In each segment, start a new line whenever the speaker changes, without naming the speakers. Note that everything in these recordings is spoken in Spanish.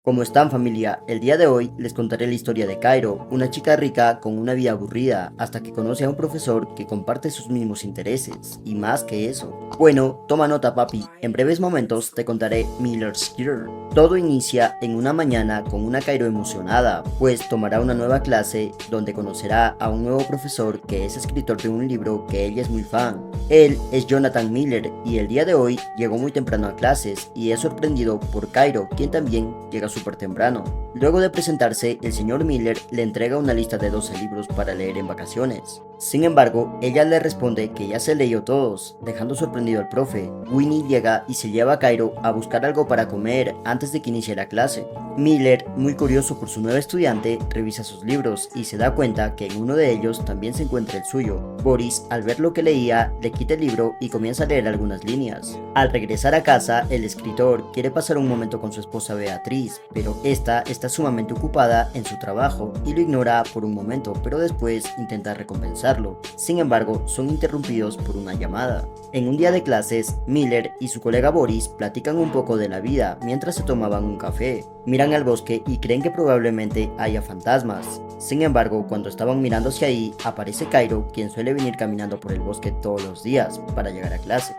¿Cómo están, familia? El día de hoy les contaré la historia de Cairo, una chica rica con una vida aburrida, hasta que conoce a un profesor que comparte sus mismos intereses, y más que eso. Bueno, toma nota, papi, en breves momentos te contaré Miller's Girl. Todo inicia en una mañana con una Cairo emocionada, pues tomará una nueva clase donde conocerá a un nuevo profesor que es escritor de un libro que ella es muy fan. Él es Jonathan Miller y el día de hoy llegó muy temprano a clases y es sorprendido por Cairo, quien también llega súper temprano. Luego de presentarse, el señor Miller le entrega una lista de 12 libros para leer en vacaciones. Sin embargo, ella le responde que ya se leyó todos, dejando sorprendido al profe. Winnie llega y se lleva a Cairo a buscar algo para comer antes de que inicie la clase. Miller, muy curioso por su nueva estudiante, revisa sus libros y se da cuenta que en uno de ellos también se encuentra el suyo. Boris, al ver lo que leía, le quita el libro y comienza a leer algunas líneas. Al regresar a casa, el escritor quiere pasar un momento con su esposa Beatriz, pero esta está sumamente ocupada en su trabajo y lo ignora por un momento, pero después intenta recompensarlo. Sin embargo, son interrumpidos por una llamada. En un día de clases, Miller y su colega Boris platican un poco de la vida mientras se tomaban un café. Miran al bosque y creen que probablemente haya fantasmas. Sin embargo, cuando estaban mirando hacia ahí, aparece Cairo, quien suele venir caminando por el bosque todos los días para llegar a clases.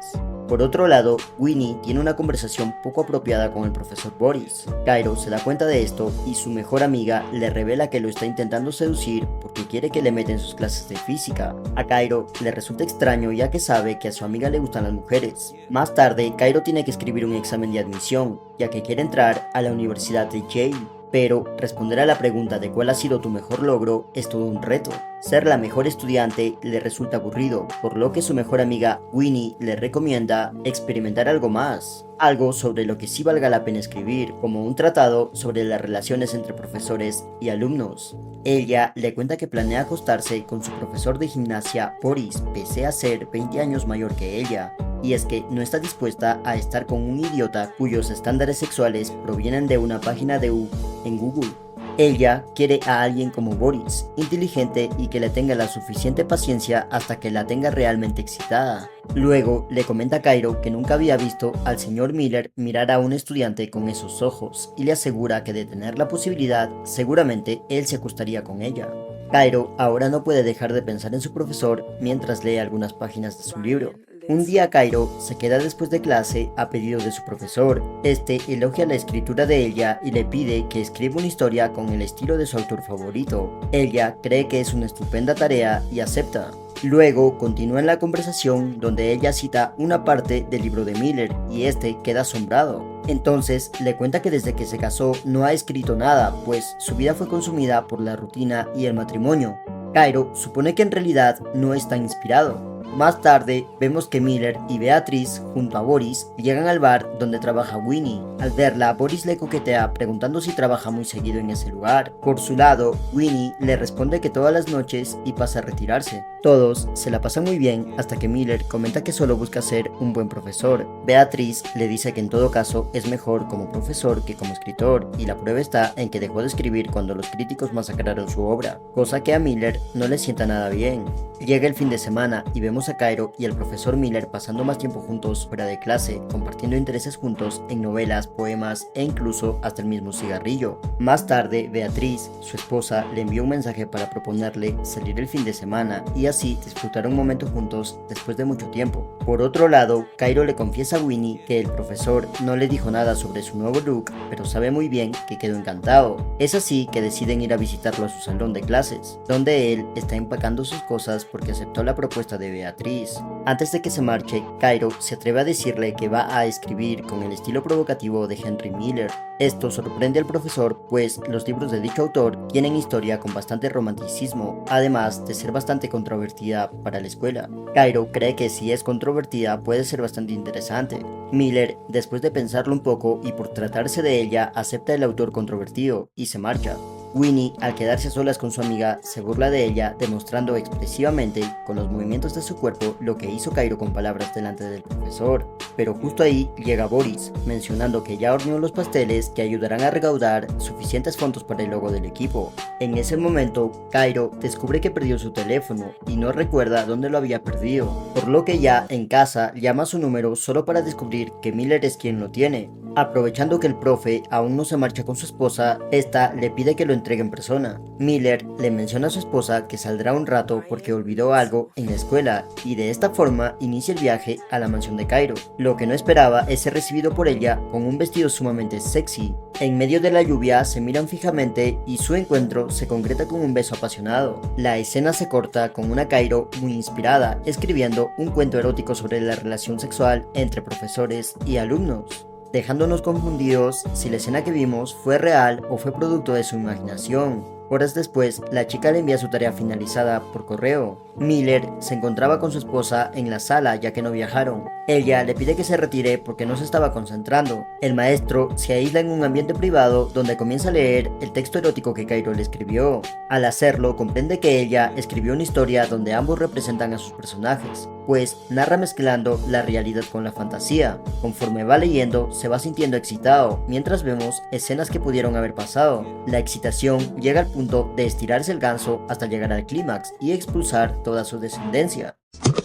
Por otro lado, Winnie tiene una conversación poco apropiada con el profesor Boris. Cairo se da cuenta de esto y su mejor amiga le revela que lo está intentando seducir porque quiere que le meta en sus clases de física. A Cairo le resulta extraño ya que sabe que a su amiga le gustan las mujeres. Más tarde, Cairo tiene que escribir un examen de admisión, ya que quiere entrar a la Universidad de Yale. Pero responder a la pregunta de cuál ha sido tu mejor logro es todo un reto. Ser la mejor estudiante le resulta aburrido, por lo que su mejor amiga Winnie le recomienda experimentar algo más. Algo sobre lo que sí valga la pena escribir, como un tratado sobre las relaciones entre profesores y alumnos. Ella le cuenta que planea acostarse con su profesor de gimnasia Boris, pese a ser 20 años mayor que ella. Y es que no está dispuesta a estar con un idiota cuyos estándares sexuales provienen de una página de en Google. Ella quiere a alguien como Boris, inteligente y que le tenga la suficiente paciencia hasta que la tenga realmente excitada. Luego le comenta a Cairo que nunca había visto al señor Miller mirar a un estudiante con esos ojos y le asegura que de tener la posibilidad, seguramente él se acostaría con ella. Cairo ahora no puede dejar de pensar en su profesor mientras lee algunas páginas de su libro. Un día Cairo se queda después de clase a pedido de su profesor. Este elogia la escritura de ella y le pide que escriba una historia con el estilo de su autor favorito. Ella cree que es una estupenda tarea y acepta. Luego continúa en la conversación donde ella cita una parte del libro de Miller y este queda asombrado. Entonces le cuenta que desde que se casó no ha escrito nada, pues su vida fue consumida por la rutina y el matrimonio. Cairo supone que en realidad no está inspirado. Más tarde, vemos que Miller y Beatriz, junto a Boris, llegan al bar donde trabaja Winnie. Al verla, Boris le coquetea preguntando si trabaja muy seguido en ese lugar. Por su lado, Winnie le responde que todas las noches y pasa a retirarse. Todos se la pasan muy bien hasta que Miller comenta que solo busca ser un buen profesor. Beatriz le dice que en todo caso es mejor como profesor que como escritor, y la prueba está en que dejó de escribir cuando los críticos masacraron su obra, cosa que a Miller no le sienta nada bien. Llega el fin de semana y vemos a Cairo y al profesor Miller pasando más tiempo juntos fuera de clase, compartiendo intereses juntos en novelas, poemas e incluso hasta el mismo cigarrillo. Más tarde, Beatriz, su esposa, le envió un mensaje para proponerle salir el fin de semana y así disfrutar un momento juntos después de mucho tiempo. Por otro lado, Cairo le confiesa a Winnie que el profesor no le dijo nada sobre su nuevo look, pero sabe muy bien que quedó encantado. Es así que deciden ir a visitarlo a su salón de clases, donde él está empacando sus cosas porque aceptó la propuesta de Beatriz. Antes de que se marche, Cairo se atreve a decirle que va a escribir con el estilo provocativo de Henry Miller. Esto sorprende al profesor, pues los libros de dicho autor tienen historia con bastante romanticismo, además de ser bastante controvertida para la escuela. Cairo cree que si es controvertida puede ser bastante interesante. Miller, después de pensarlo un poco y por tratarse de ella, acepta el autor controvertido y se marcha. Winnie, al quedarse a solas con su amiga, se burla de ella, demostrando expresivamente con los movimientos de su cuerpo lo que hizo Cairo con palabras delante del profesor. Pero justo ahí llega Boris, mencionando que ya horneó los pasteles que ayudarán a recaudar suficientes fondos para el logo del equipo. En ese momento, Cairo descubre que perdió su teléfono y no recuerda dónde lo había perdido, por lo que ya en casa llama a su número solo para descubrir que Miller es quien lo tiene. Aprovechando que el profe aún no se marcha con su esposa, esta le pide que lo entregue en persona. Miller le menciona a su esposa que saldrá un rato porque olvidó algo en la escuela y de esta forma inicia el viaje a la mansión de Cairo. Lo que no esperaba es ser recibido por ella con un vestido sumamente sexy. En medio de la lluvia se miran fijamente y su encuentro se concreta con un beso apasionado. La escena se corta con una Cairo muy inspirada, escribiendo un cuento erótico sobre la relación sexual entre profesores y alumnos, dejándonos confundidos si la escena que vimos fue real o fue producto de su imaginación. Horas después, la chica le envía su tarea finalizada por correo. Miller se encontraba con su esposa en la sala ya que no viajaron. Ella le pide que se retire porque no se estaba concentrando. El maestro se aísla en un ambiente privado donde comienza a leer el texto erótico que Cairo le escribió. Al hacerlo, comprende que ella escribió una historia donde ambos representan a sus personajes, pues narra mezclando la realidad con la fantasía. Conforme va leyendo, se va sintiendo excitado, mientras vemos escenas que pudieron haber pasado. La excitación llega al punto de estirarse el ganso hasta llegar al clímax y expulsar toda su descendencia.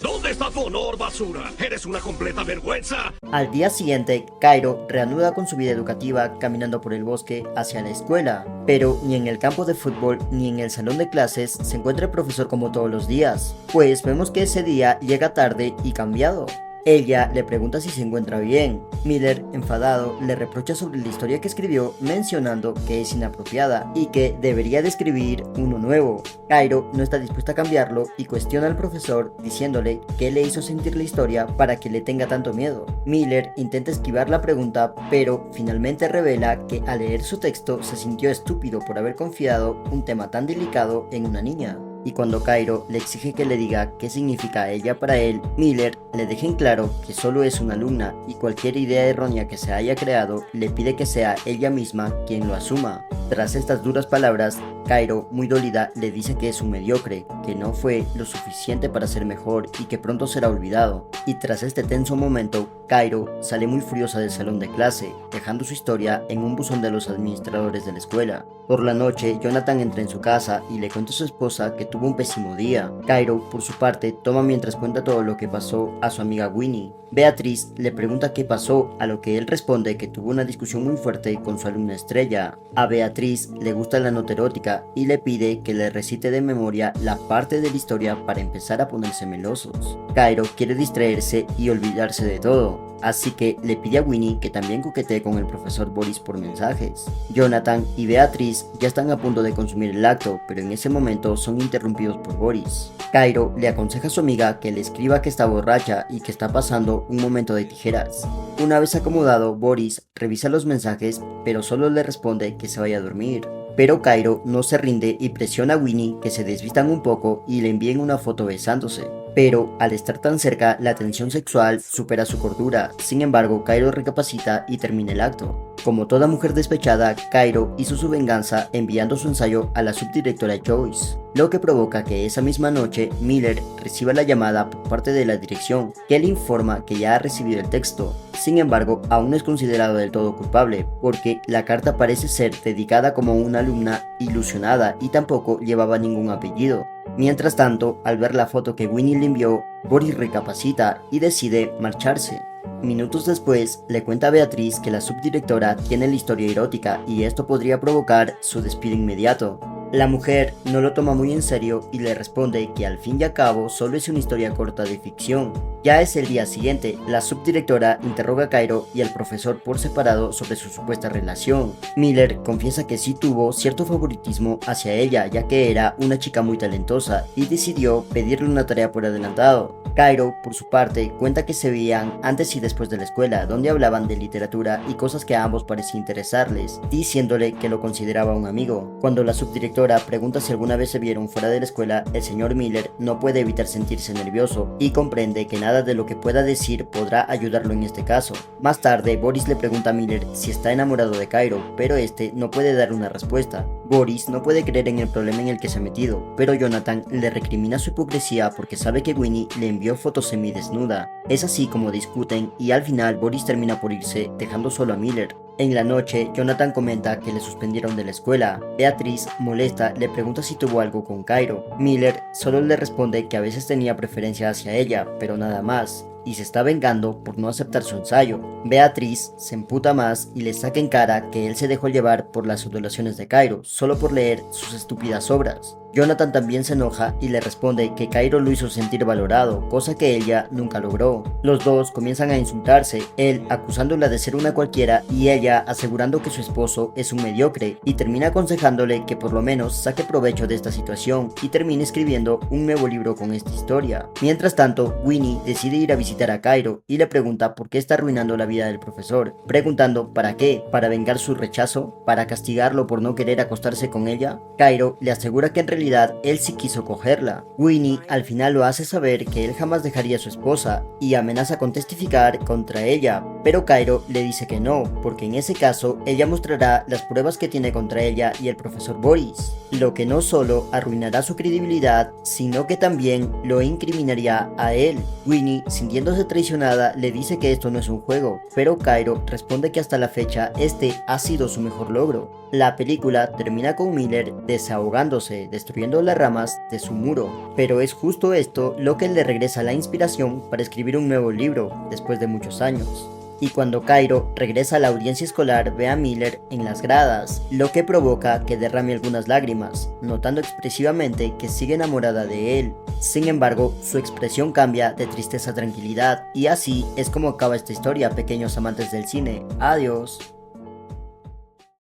¿Dónde está tu honor, basura? ¡Eres una completa vergüenza!
Al día siguiente, Cairo reanuda con su vida educativa caminando por el bosque hacia la escuela, pero ni en el campo de fútbol ni en el salón de clases se encuentra el profesor como todos los días, pues vemos que ese día llega tarde y cambiado. Ella le pregunta si se encuentra bien. Miller, enfadado, le reprocha sobre la historia que escribió, mencionando que es inapropiada y que debería de escribir uno nuevo. Cairo no está dispuesta a cambiarlo y cuestiona al profesor diciéndole qué le hizo sentir la historia para que le tenga tanto miedo. Miller intenta esquivar la pregunta, pero finalmente revela que al leer su texto se sintió estúpido por haber confiado un tema tan delicado en una niña. Y cuando Cairo le exige que le diga qué significa ella para él, Miller le deja en claro que solo es una alumna y cualquier idea errónea que se haya creado le pide que sea ella misma quien lo asuma. Tras estas duras palabras, Cairo, muy dolida, le dice que es un mediocre, que no fue lo suficiente para ser mejor y que pronto será olvidado. Y tras este tenso momento, Cairo sale muy furiosa del salón de clase, dejando su historia en un buzón de los administradores de la escuela. Por la noche, Jonathan entra en su casa y le cuenta a su esposa que tuvo un pésimo día. Cairo, por su parte, toma mientras cuenta todo lo que pasó a su amiga Winnie. Beatriz le pregunta qué pasó, a lo que él responde que tuvo una discusión muy fuerte con su alumna estrella. A Beatriz le gusta la nota erótica y le pide que le recite de memoria la parte de la historia para empezar a ponerse melosos. Cairo quiere distraerse y olvidarse de todo, así que le pide a Winnie que también coquetee con el profesor Boris por mensajes. Jonathan y Beatriz ya están a punto de consumir el acto, pero en ese momento son interrumpidos por Boris. Cairo le aconseja a su amiga que le escriba que está borracha y que está pasando un momento de tijeras. Una vez acomodado, Boris revisa los mensajes, pero solo le responde que se vaya a dormir. Pero Cairo no se rinde y presiona a Winnie que se desvistan un poco y le envíen una foto besándose. Pero al estar tan cerca, la tensión sexual supera su cordura. Sin embargo, Cairo recapacita y termina el acto. Como toda mujer despechada, Cairo hizo su venganza enviando su ensayo a la subdirectora Joyce, lo que provoca que esa misma noche Miller reciba la llamada por parte de la dirección, que le informa que ya ha recibido el texto. Sin embargo, aún no es considerado del todo culpable, porque la carta parece ser dedicada como una alumna ilusionada y tampoco llevaba ningún apellido. Mientras tanto, al ver la foto que Winnie le envió, Boris recapacita y decide marcharse. Minutos después, le cuenta a Beatriz que la subdirectora tiene la historia erótica y esto podría provocar su despido inmediato. La mujer no lo toma muy en serio y le responde que al fin y al cabo solo es una historia corta de ficción. Ya es el día siguiente, la subdirectora interroga a Cairo y al profesor por separado sobre su supuesta relación. Miller confiesa que sí tuvo cierto favoritismo hacia ella, ya que era una chica muy talentosa y decidió pedirle una tarea por adelantado. Cairo, por su parte, cuenta que se veían antes y después de la escuela, donde hablaban de literatura y cosas que a ambos parecía interesarles, diciéndole que lo consideraba un amigo. Cuando la subdirectora pregunta si alguna vez se vieron fuera de la escuela, el señor Miller no puede evitar sentirse nervioso y comprende que nada de lo que pueda decir podrá ayudarlo en este caso. Más tarde, Boris le pregunta a Miller si está enamorado de Cairo, pero este no puede dar una respuesta. Boris no puede creer en el problema en el que se ha metido, pero Jonathan le recrimina su hipocresía porque sabe que Winnie le envió fotos semidesnuda. Es así como discuten y al final Boris termina por irse, dejando solo a Miller. En la noche, Jonathan comenta que le suspendieron de la escuela. Beatriz, molesta, le pregunta si tuvo algo con Cairo. Miller solo le responde que a veces tenía preferencia hacia ella, pero nada más. y se está vengando por no aceptar su ensayo. Beatriz se emputa más y le saca en cara que él se dejó llevar por las adulaciones de Cairo, solo por leer sus estúpidas obras. Jonathan también se enoja y le responde que Cairo lo hizo sentir valorado, cosa que ella nunca logró. Los dos comienzan a insultarse, él acusándola de ser una cualquiera y ella asegurando que su esposo es un mediocre, y termina aconsejándole que por lo menos saque provecho de esta situación y termine escribiendo un nuevo libro con esta historia. Mientras tanto, Winnie decide ir a visitar a Cairo y le pregunta por qué está arruinando la vida del profesor, preguntando ¿para qué? ¿Para vengar su rechazo? ¿Para castigarlo por no querer acostarse con ella? Cairo le asegura que en realidad él sí quiso cogerla. Winnie al final lo hace saber que él jamás dejaría a su esposa y amenaza con testificar contra ella, pero Cairo le dice que no, porque en ese caso ella mostrará las pruebas que tiene contra ella y el profesor Boris, lo que no solo arruinará su credibilidad, sino que también lo incriminaría a él. Winnie, sintiéndose traicionada, le dice que esto no es un juego, pero Cairo responde que hasta la fecha este ha sido su mejor logro. La película termina con Miller desahogándose, destruyendo las ramas de su muro, pero es justo esto lo que le regresa la inspiración para escribir un nuevo libro, después de muchos años. Y cuando Cairo regresa a la audiencia escolar ve a Miller en las gradas, lo que provoca que derrame algunas lágrimas, notando expresivamente que sigue enamorada de él. Sin embargo, su expresión cambia de tristeza a tranquilidad, y así es como acaba esta historia, pequeños amantes del cine. Adiós.